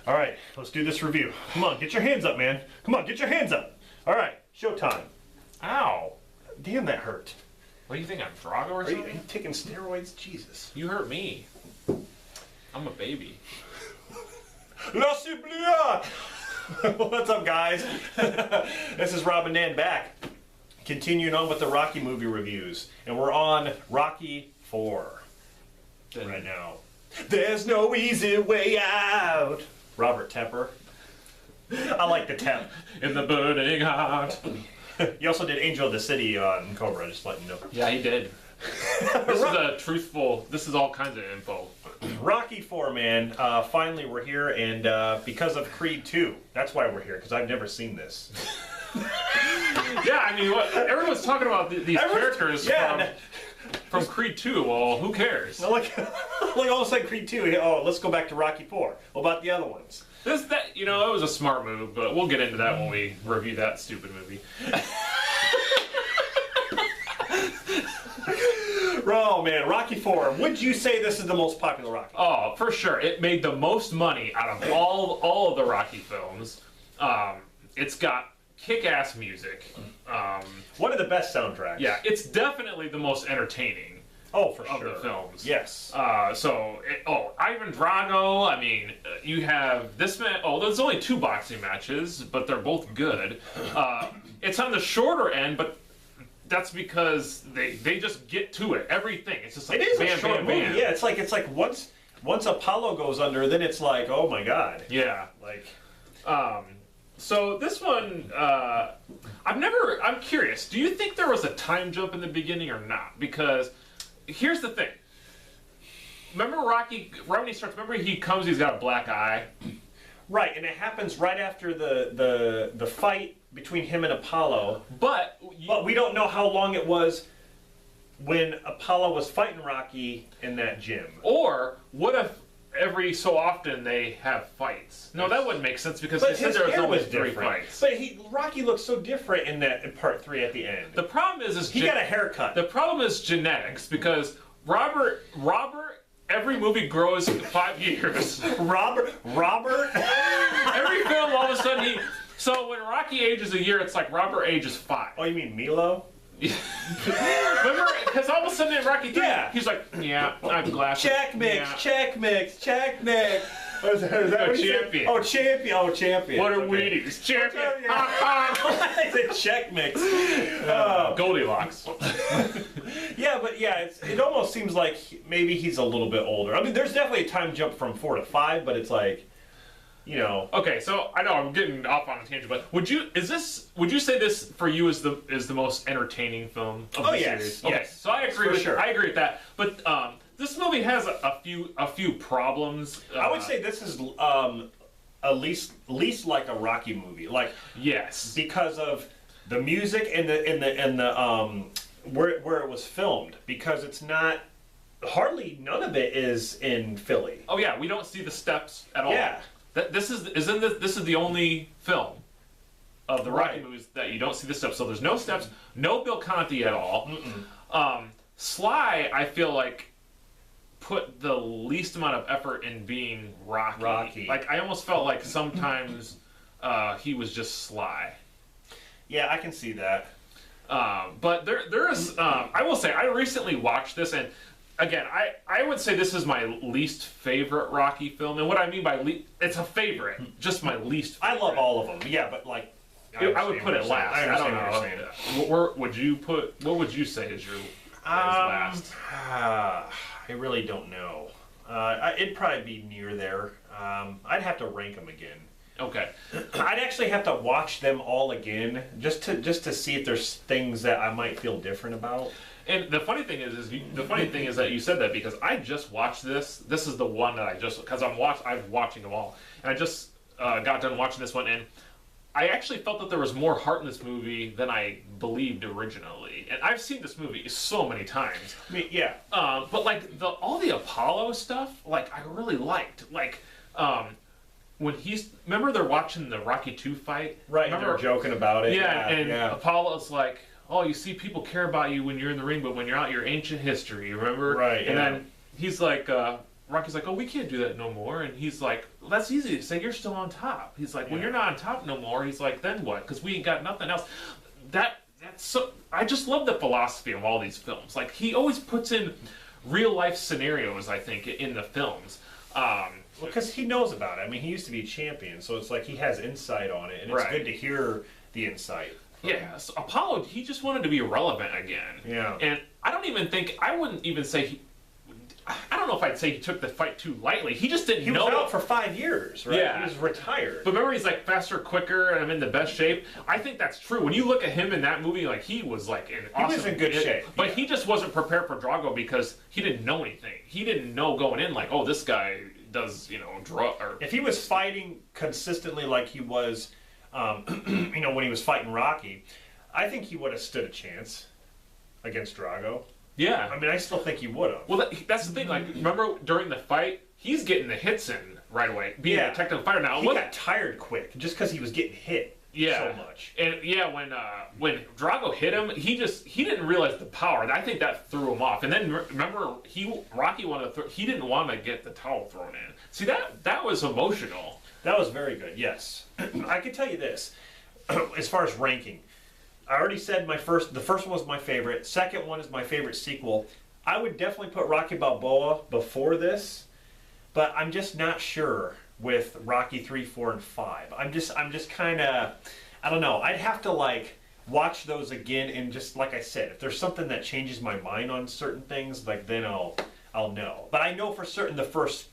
All right, let's do this review. Come on, get your hands up, man. Come on, get your hands up. All right, showtime. Ow. Damn, that hurt. What do you think, I'm Drago or Are you something? taking steroids? Jesus. You hurt me. I'm a baby. La Ciblia! What's up, guys? This is Rob and Nan back. Continuing on with the Rocky movie reviews. And we're on Rocky 4 right now. There's no easy way out. Robert Tepper. I like the temp. In the burning heart. You also did Angel of the City on Cobra, just letting you know. Yeah, he did. This is a truthful, this is all kinds of info. Rocky 4, man. Finally, we're here, and because of Creed 2. That's why we're here, because I've never seen this. Yeah, I mean, what, everyone's talking about these characters from Creed 2. Well, who cares? Like all of a sudden, Creed 2, oh, let's go back to Rocky 4. What about the other ones? You know, it was a smart move, but we'll get into that when we review that stupid movie. Oh, man, Rocky 4. Would you say this is the most popular Rocky? Oh, for sure. It made the most money out of all of the Rocky films. It's got kick-ass music. One of the best soundtracks. Yeah, it's definitely the most entertaining. Oh, for of sure. the films. Yes. Ivan Drago, I mean, you have this man, there's only 2 boxing matches, but they're both good. It's on the shorter end, but that's because they just get to it. Everything. It's just like, it is bam, a short bam, movie. bam. Yeah, it's like once Apollo goes under, then it's like, oh my god. Yeah. Like, so this one, I'm curious, do you think there was a time jump in the beginning or not? Because here's the thing. Remember Rocky, right when he starts, remember he comes, he's got a black eye? right, and it happens right after the fight between him and Apollo. But we don't know how long it was when Apollo was fighting Rocky in that gym. Or what if every so often they have fights? No, that wouldn't make sense because But they said his there was hair only was 3 different. fights. But Rocky looks so different in part 3 at the end. The problem is he got a haircut. The problem is genetics because Robert, every movie grows 5 years. Robert. Every film, all of a sudden So when Rocky ages a year, it's like Robert ages 5. Oh, you mean Milo? Remember? Because all of a sudden in Rocky 3, he's like, yeah, I have glasses. Check mix. Is that what he said? Champion. Oh, champion. Oh, champion. What are okay. Wheaties? Champion. I said check mix. Goldilocks. It almost seems like maybe he's a little bit older. I mean, there's definitely a time jump from 4 to 5, but it's like, you know. Okay, so I know I'm getting off on a tangent, but would you say this for you is the most entertaining film of the series? Okay, yes. so I agree with sure. I agree with that. But this movie has a few problems. I would say this is at least like a Rocky movie, like yes, because of the music and the where it was filmed, because it's not hardly none of it is in Philly. Oh yeah, we don't see the steps at all. Yeah. This is the only film of the Rocky movies that you don't see the steps. So there's no steps, no Bill Conti at all. Sly, I feel like, put the least amount of effort in being Rocky. Like I almost felt like sometimes he was just Sly. Yeah, I can see that. But there is I will say I recently watched this, and again, I would say this is my least favorite Rocky film. And what I mean by it's a favorite, just my least favorite. I love all of them. Yeah, but like I would put it last. I don't understand. know. Where would you put? What would you say is your last? I really don't know. It'd probably be near there. I'd have to rank them again. Okay. I'd actually have to watch them all again just to see if there's things that I might feel different about. And the funny thing is that you said that because I just watched this. This is the one that I'm watching them all, and I just got done watching this one, and I actually felt that there was more heart in this movie than I believed originally. And I've seen this movie so many times. I mean, yeah. But like all the Apollo stuff, like I really liked. Like when remember they're watching the Rocky 2 fight? Right, remember, they were joking about it. Yeah, Apollo's like, oh, you see people care about you when you're in the ring, but when you're out, you're ancient history, remember? Right, and then he's like, Rocky's like, oh, we can't do that no more. And he's like, well, that's easy to say. You're still on top. He's like, well, you're not on top no more. He's like, then what? Because we ain't got nothing else. That's so. I just love the philosophy of all these films. Like, he always puts in real life scenarios, I think, in the films. Well, because he knows about it. I mean, he used to be champion, so it's like he has insight on it, and it's good to hear the insight. Yeah, so Apollo, he just wanted to be relevant again. Yeah. And I wouldn't even say I don't know if I'd say he took the fight too lightly. He just didn't know. He was out for 5 years, right? Yeah. He was retired. But remember, he's like faster, quicker, and I'm in the best shape. I think that's true. When you look at him in that movie, like he was like in awesome. He was in good shape. But he just wasn't prepared for Drago because he didn't know anything. He didn't know going in like, oh, this guy does, If he was fighting consistently like he was, when he was fighting Rocky, I think he would have stood a chance against Drago. Yeah. I mean, I still think he would have. Well, that's the thing. Like, remember during the fight, he's getting the hits in right away, being a technical fighter. Now, he got tired quick just because he was getting hit so much. And when Drago hit him, he didn't realize the power. I think that threw him off. And then remember, Rocky wanted to he didn't want to get the towel thrown in. See, that was emotional. That was very good. Yes, I can tell you this, as far as ranking. I already said the first one was my favorite. Second one is my favorite sequel. I would definitely put Rocky Balboa before this, but I'm just not sure with Rocky 3, 4, and 5. I'm just kind of, I don't know. I'd have to watch those again and just like I said, if there's something that changes my mind on certain things, then I'll know. But I know for certain the first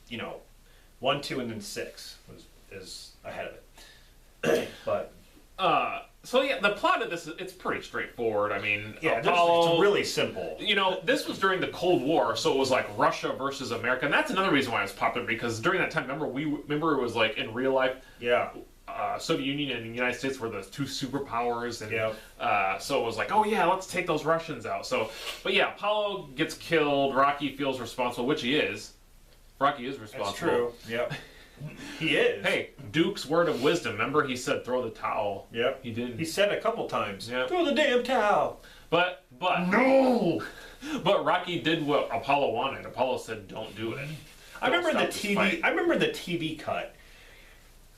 1, 2, and then 6 is ahead of it. But. So yeah, the plot of this it's pretty straightforward. I mean, Apollo, it's really simple. This was during the Cold War, so it was like Russia versus America, and that's another reason why it was popular because during that time, remember it was like in real life. Yeah. Soviet Union and the United States were the two superpowers, and so it was like, oh yeah, let's take those Russians out. But yeah, Apollo gets killed. Rocky feels responsible, which he is. Rocky is responsible. That's true. Yep. He is. Hey, Duke's word of wisdom. Remember, he said, "Throw the towel." Yep. He did. He said it a couple times. Yep. Throw the damn towel. But no. But Rocky did what Apollo wanted. Apollo said, "Don't do it." I remember the TV cut.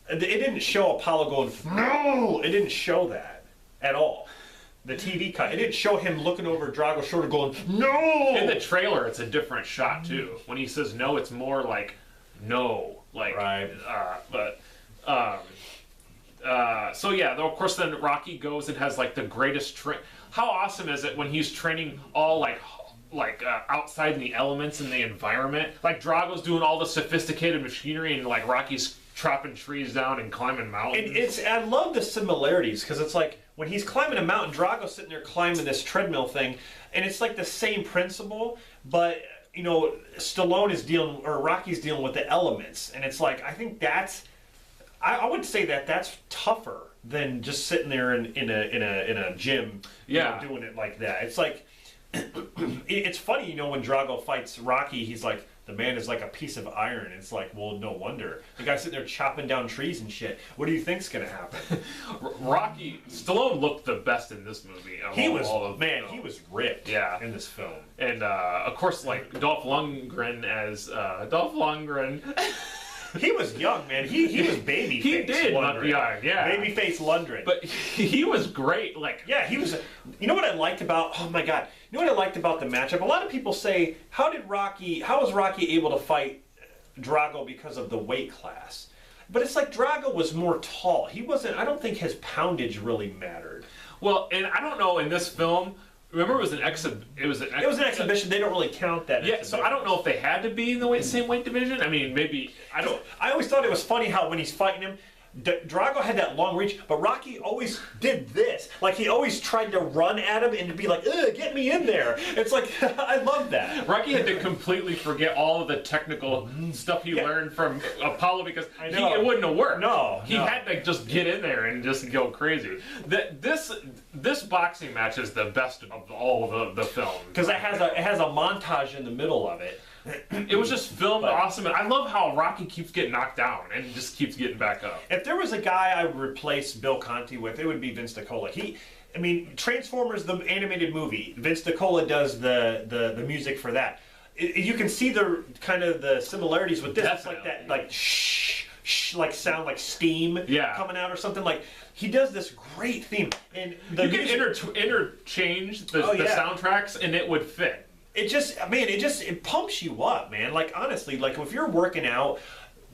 It didn't show Apollo going no. It didn't show that at all. The TV cut. It didn't show him looking over Drago's shoulder going no. In the trailer, it's a different shot too. When he says no, it's more like no. Right. So yeah, though of course then Rocky goes and has the greatest how awesome is it when he's training all outside in the elements and the environment? Like Drago's doing all the sophisticated machinery and Rocky's chopping trees down and climbing mountains. I love the similarities because it's like when he's climbing a mountain, Drago's sitting there climbing this treadmill thing, and it's like the same principle, but Rocky's dealing with the elements, and it's like I think I would say that's tougher than just sitting there in a gym, doing it like that. It's like it's funny, when Drago fights Rocky, he's like the man is like a piece of iron. It's like, well, no wonder the guy's sitting there chopping down trees and shit. What do you think's gonna happen? Stallone looked the best in this movie. He was ripped. Yeah. In this film, and of course, Dolph Lundgren as Dolph Lundgren. He was young, man. He was babyface. He did, Lundgren. Babyface Lundgren. But he was great. He was. You know what I liked about? Oh my God! You know what I liked about the matchup? A lot of people say, how was Rocky able to fight Drago because of the weight class? But it's like Drago was more tall. He wasn't. I don't think his poundage really mattered. Well, and I don't know in this film. Remember, it was an exhibition. They don't really count that. Yeah, so I don't know if they had to be in the same weight division. I mean, maybe I don't. I always thought it was funny how when he's fighting him, Drago had that long reach, but Rocky always did this. He always tried to run at him and to be like, "Ugh, get me in there." It's like I love that. Rocky had to completely forget all of the technical stuff he learned from Apollo because it wouldn't have worked. He had to just get in there and just go crazy. This boxing match is the best of all of the film because it has a montage in the middle of it. It was just filmed awesome, and I love how Rocky keeps getting knocked down and just keeps getting back up. If there was a guy I would replace Bill Conti with, it would be Vince DiCola. Transformers the animated movie. Vince DiCola does the music for that. you can see the kind of the similarities with this. Definitely. It's like that, like shh, like sound like steam Yeah. coming out or something. Like he does this great theme, and the You can music, interchange the Oh, yeah. soundtracks, and it would fit. it just, man, it pumps you up, man. Like honestly, like if you're working out,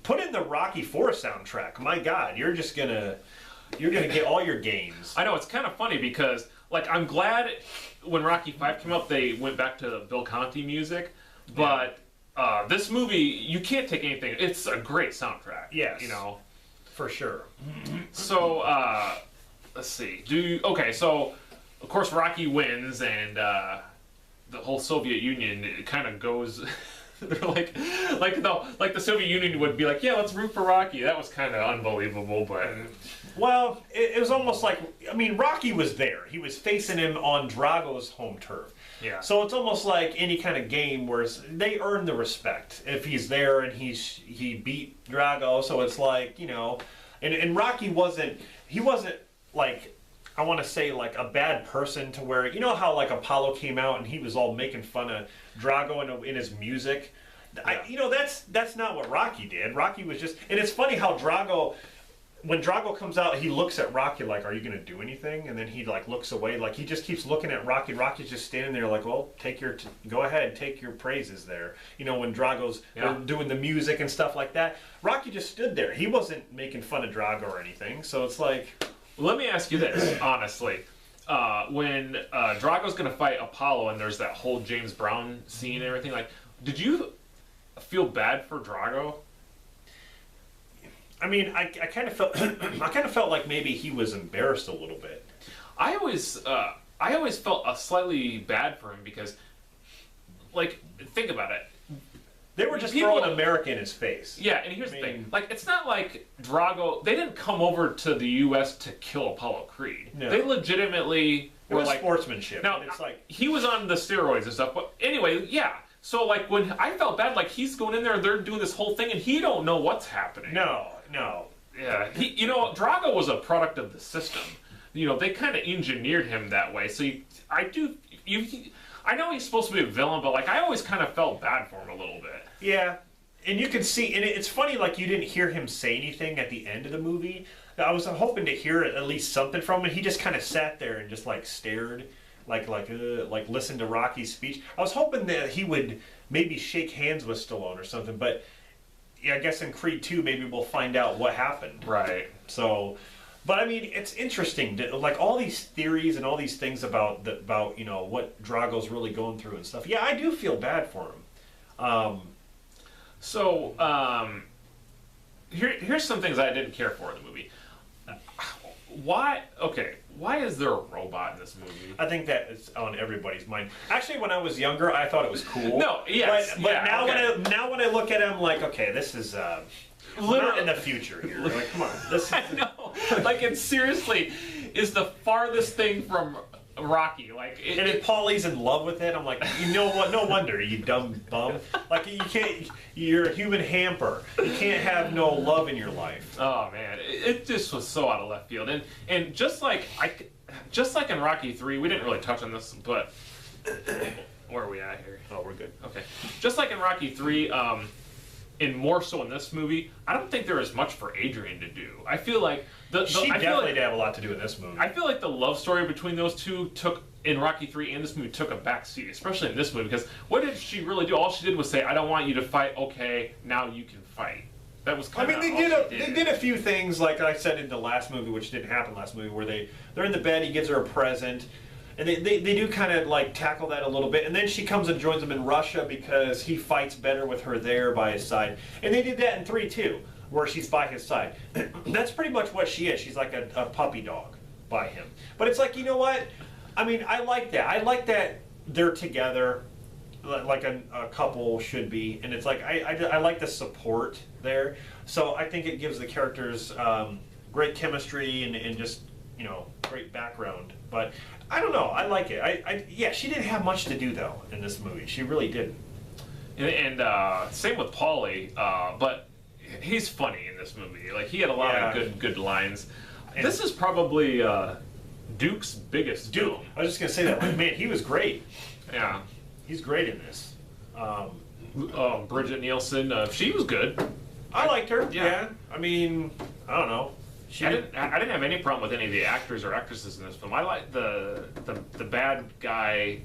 put in the Rocky IV soundtrack. My God, you're gonna get all your gains. I know, it's kind of funny because, like, I'm glad when Rocky V came up, they went back to the Bill Conti music, but this movie, you can't take anything. It's a great soundtrack. Yes. You know? For sure. So, let's see. Okay, so, of course, Rocky wins, and the whole Soviet Union, it kind of goes... They're like the Soviet Union would be like, yeah, let's root for Rocky. That was kind of unbelievable, but... Well, it was almost like, I mean, Rocky was there. He was facing him on Drago's home turf. Yeah. So it's almost like any kind of game where they earn the respect if he's there and he beat Drago. So it's like, you know, and Rocky wasn't like, I want to say like a bad person to where, you know how like Apollo came out and he was all making fun of Drago in his music. Yeah. You know, that's not what Rocky did. Rocky was just, and it's funny how when Drago comes out, he looks at Rocky like, are you going to do anything? And then he like looks away, like he just keeps looking at Rocky. Rocky's just standing there like, well, go ahead, take your praises there. You know, when Drago's doing the music and stuff like that, Rocky just stood there. He wasn't making fun of Drago or anything. So it's like... Let me ask you this, honestly. When Drago's going to fight Apollo and there's that whole James Brown scene and everything, like, did you feel bad for Drago? I mean, I kind of felt like maybe he was embarrassed a little bit. I always felt slightly bad for him because, like, think about it. They were just throwing America in his face. Yeah, and here's the thing. Like, it's not like Drago... They didn't come over to the U.S. to kill Apollo Creed. No. They legitimately It were was like... sportsmanship. Now, And it's like... he was on the steroids and stuff, but anyway, yeah. So, like, when I felt bad, like, he's going in there, they're doing this whole thing, and he don't know what's happening. No. Yeah, you know, Drago was a product of the system. You know, they kind of engineered him that way. So I know he's supposed to be a villain, but like I always kind of felt bad for him a little bit. Yeah, and you can see, and it's funny, like you didn't hear him say anything at the end of the movie. I was hoping to hear at least something from him. He just kind of sat there and just like stared, like listened to Rocky's speech. I was hoping that he would maybe shake hands with Stallone or something, but yeah, I guess in Creed 2 maybe we'll find out what happened. Right. So, but I mean, it's interesting, like all these theories and all these things about you know what Drago's really going through and stuff. Yeah, I do feel bad for him. Here's some things I didn't care for in the movie. Why is there a robot in this movie? I think that is on everybody's mind. Actually, when I was younger, I thought it was cool. No, yes, but yeah, now okay. when I look at it, I'm like, okay, this is not in the future here. Like, come on, this is, I know. Like, it seriously is the farthest thing from Rocky. Like, and if Paulie's in love with it, I'm like, you know what? No wonder, you dumb bum. Like, you can't. You're a human hamper. You can't have no love in your life. Oh man, it just was so out of left field. And just like in Rocky 3, we didn't really touch on this, but where are we at here? Oh, we're good. Okay. Just like in Rocky 3, and more so in this movie, I don't think there is much for Adrian to do. I feel like she definitely did have a lot to do in this movie. I feel like the love story between those two in Rocky 3 and this movie took a back seat, especially in this movie, because what did she really do? All she did was say, I don't want you to fight, okay, now you can fight. That was kind of they did a few things, like I said in the last movie, which didn't happen last movie, where they're in the bed, he gives her a present, and they do kind of like tackle that a little bit, and then she comes and joins him in Russia because he fights better with her there by his side. And they did that in 3 too, where she's by his side. That's pretty much what she is. She's like a puppy dog by him. But it's like, you know what? I mean, I like that. I like that they're together like a couple should be, and it's like I like the support there. So I think it gives the characters great chemistry and just, you know, great background. But I don't know. I like it. Yeah, she didn't have much to do though in this movie. She really didn't. And same with Paulie, but he's funny in this movie. Like, he had a lot of good lines. And this is probably Duke's biggest film. I was just gonna say that. Like, man, he was great. Yeah. He's great in this. Bridget Nielsen, she was good. I liked her. Yeah. Yeah. I mean, I don't know. I didn't have any problem with any of the actors or actresses in this film. I like the bad guy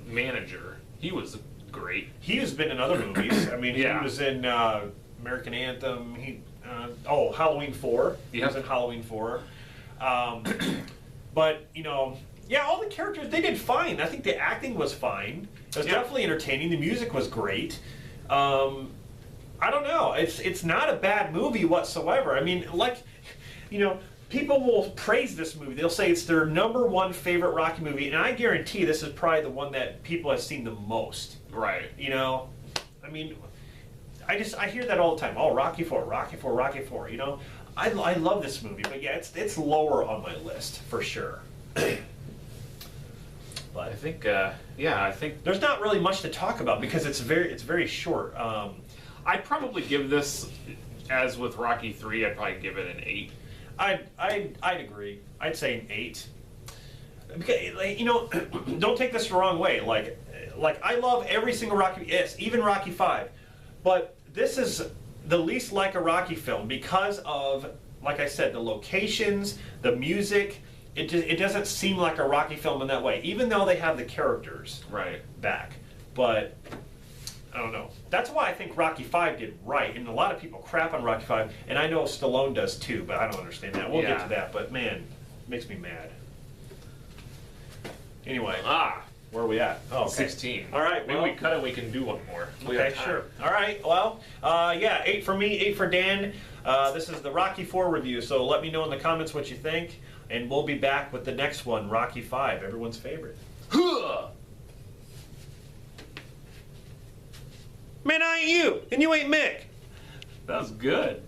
manager. He was great. He has been in other movies. I mean, Yeah. he was in American Anthem. Halloween 4. He was in Halloween 4. But, you know, yeah, all the characters, they did fine. I think the acting was fine. It was definitely entertaining. The music was great. I don't know. It's not a bad movie whatsoever. I mean, like, you know, people will praise this movie. They'll say it's their #1 favorite Rocky movie, and I guarantee this is probably the one that people have seen the most. Right. You know, I mean, I hear that all the time. Oh, Rocky 4, Rocky 4, Rocky 4. You know, I love this movie, but yeah, it's lower on my list for sure. But I think, I think there's not really much to talk about because it's very short. I'd probably give this, as with Rocky 3, I'd probably give it an 8. I'd agree. I'd say an 8. Because, like, you know, don't take this the wrong way. Like I love every single Rocky, yes, even Rocky 5. But this is the least like a Rocky film because of, like I said, the locations, the music. It doesn't seem like a Rocky film in that way, even though they have the characters back. But I don't know. That's why I think Rocky 5 did right, and a lot of people crap on Rocky 5, and I know Stallone does too, but I don't understand that. We'll get to that, but man, it makes me mad. Anyway, where are we at? Oh, okay. 16. All right, maybe we cut it. We can do one more. Okay, sure. All right. Well, yeah, 8 for me, 8 for Dan. This is the Rocky 4 review. So let me know in the comments what you think, and we'll be back with the next one, Rocky 5, everyone's favorite. Man, I ain't you, and you ain't Mick. That was good.